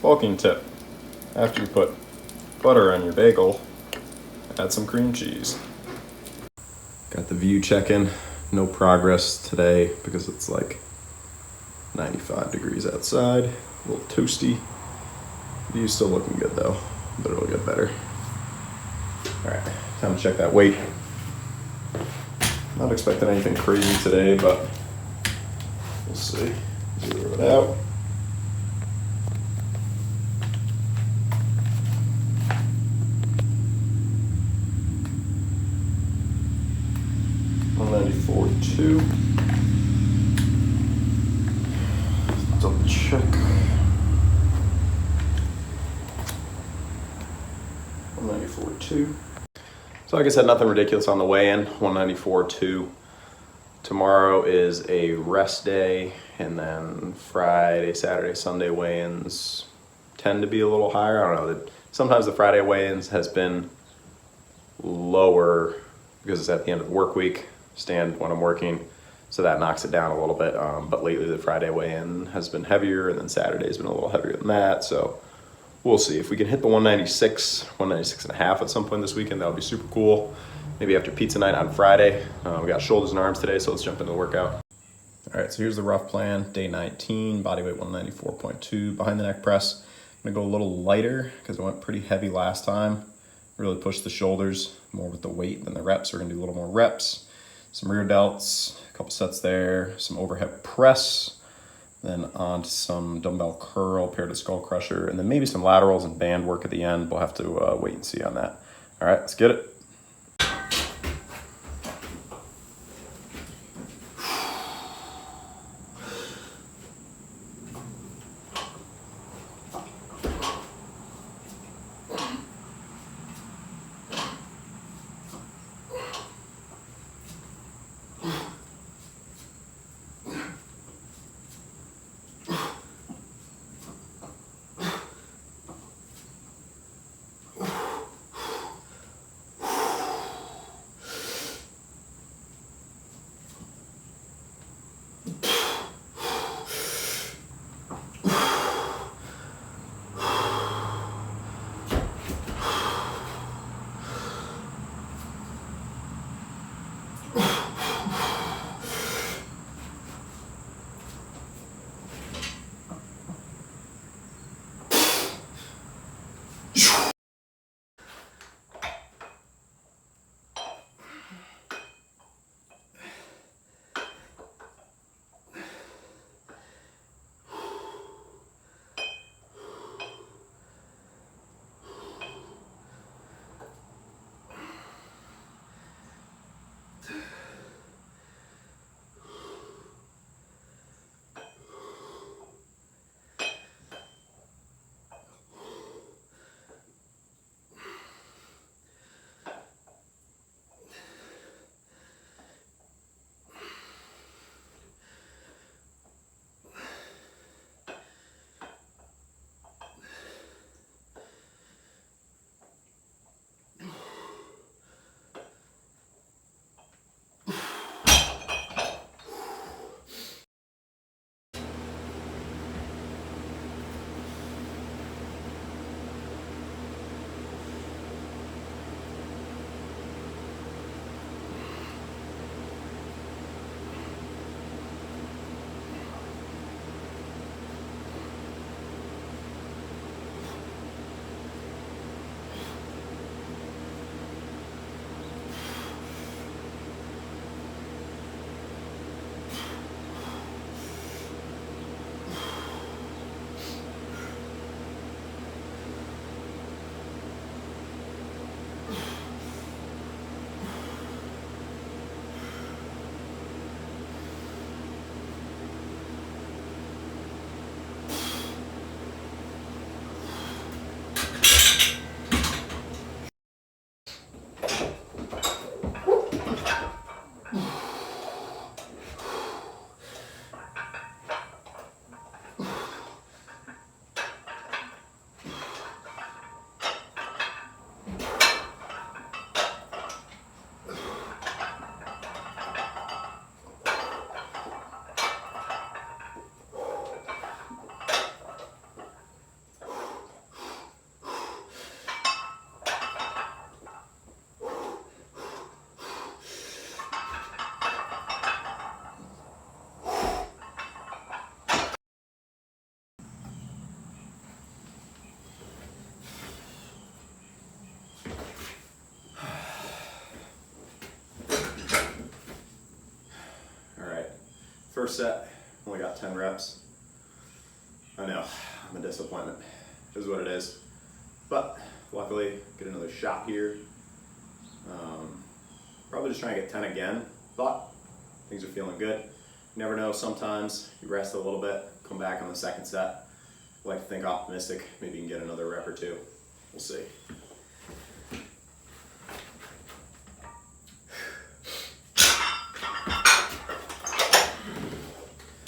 Bulking tip. After you put butter on your bagel, add some cream cheese. Got the view check-in. No progress today because it's like 95 degrees outside. A little toasty. View's still looking good though, but it'll get better. All right, time to check that weight. Not expecting anything crazy today, but we'll see. Zero it out. $194.2. Double check. 194.2. So like I said, nothing ridiculous on the weigh-in. 194.2. Tomorrow is a rest day, and then Friday, Saturday, Sunday weigh-ins tend to be a little higher. I don't know. Sometimes the Friday weigh-ins has been lower because it's at the end of the work week, stand when I'm working, so that knocks it down a little bit. But lately the Friday weigh-in has been heavier, and then Saturday's been a little heavier than that. So we'll see. If we can hit the 196 and a half at some point this weekend, that would be super cool. Maybe after pizza night on Friday. We got shoulders and arms today, so let's jump into the workout. All right, so here's the rough plan. Day 19, body weight 194.2. Behind the neck press, I'm gonna go a little lighter because I went pretty heavy last time. Really push the shoulders more with the weight than the reps. We're gonna do a little more reps. Some rear delts, a couple sets there, some overhead press, then on to some dumbbell curl paired with skull crusher, and then maybe some laterals and band work at the end. We'll have to wait and see on that. All right, let's get it. first set, only got 10 reps. I know, I'm a disappointment. It is what it is. But luckily, get another shot here. Probably just trying to get 10 again, but things are feeling good. You never know, sometimes you rest a little bit, come back on the second set. I like to think optimistic, maybe you can get another rep or two. We'll see.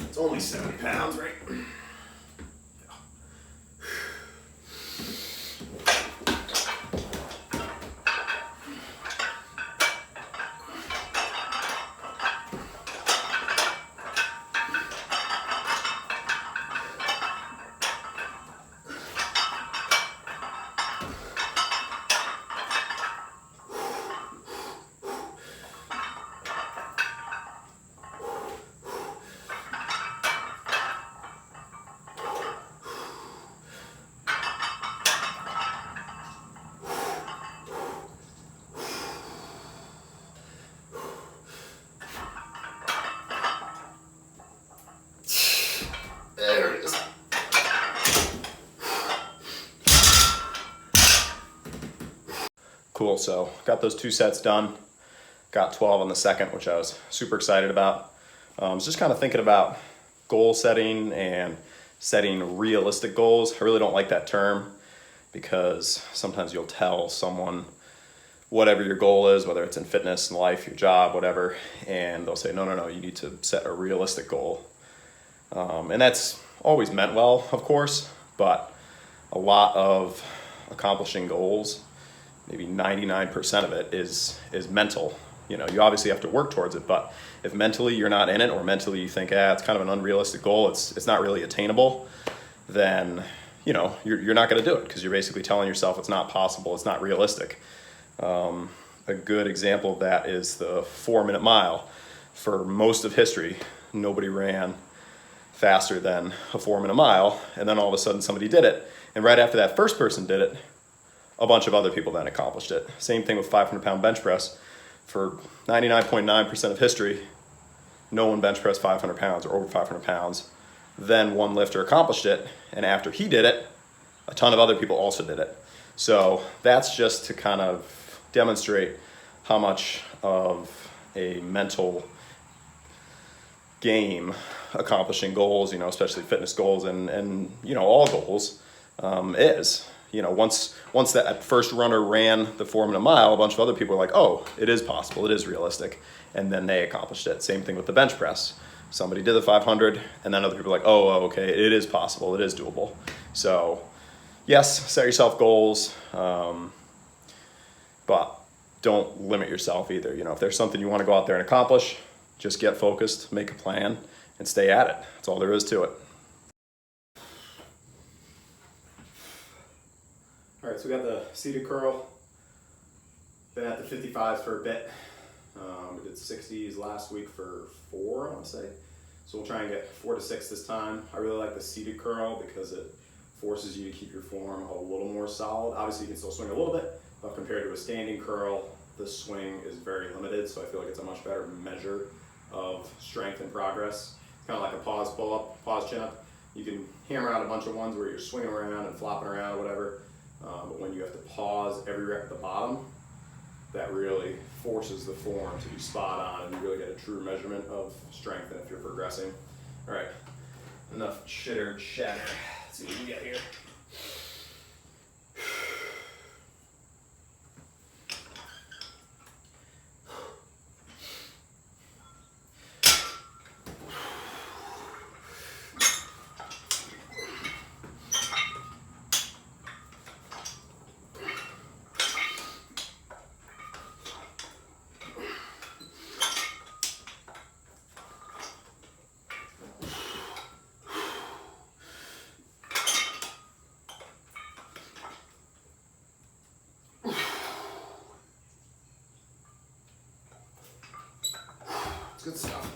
It's only 70 pounds, right? There it is. Cool, so got those 2 sets done. Got 12 on the second, which I was super excited about. I was just kind of thinking about goal setting and setting realistic goals. I really don't like that term because sometimes you'll tell someone whatever your goal is, whether it's in fitness, in life, your job, whatever, and they'll say, no, you need to set a realistic goal. And that's always meant well, of course, but a lot of accomplishing goals, maybe 99% of it is mental. You know, you obviously have to work towards it, but if mentally you're not in it, or mentally you think, it's kind of an unrealistic goal, it's not really attainable, then, you know, you're not going to do it because you're basically telling yourself it's not possible, it's not realistic. A good example of that is the 4-minute mile. For most of history, nobody ran faster than a 4-minute mile, and then all of a sudden somebody did it, and right after that first person did it, a bunch of other people then accomplished it. Same thing with 500-pound bench press. For 99.9% of history, no one bench pressed 500 pounds or over 500 pounds. Then one lifter accomplished it, and after he did it, a ton of other people also did it. So that's just to kind of demonstrate how much of a mental game accomplishing goals, you know, especially fitness goals and you know, all goals is. You know, once that first runner ran the 4-minute mile, a bunch of other people were like, oh, it is possible, it is realistic, and then they accomplished it. Same thing with the bench press. Somebody did the 500, and then other people were like, oh, okay, it is possible, it is doable. So yes, set yourself goals, but don't limit yourself either. You know, if there's something you want to go out there and accomplish, just get focused, make a plan, and stay at it. That's all there is to it. All right, so we got the seated curl. Been at the 55s for a bit. We did 60s last week for 4, I want to say. So we'll try and get 4 to 6 this time. I really like the seated curl because it forces you to keep your form a little more solid. Obviously, you can still swing a little bit, but compared to a standing curl, the swing is very limited, so I feel like it's a much better measure of strength and progress. It's kind of like a pause pull-up, pause chin-up. You can hammer out a bunch of ones where you're swinging around and flopping around or whatever, but when you have to pause every rep at the bottom, that really forces the form to be spot on, and you really get a true measurement of strength and if you're progressing. All right, enough chitter chatter. Let's see what we got here. Good stuff.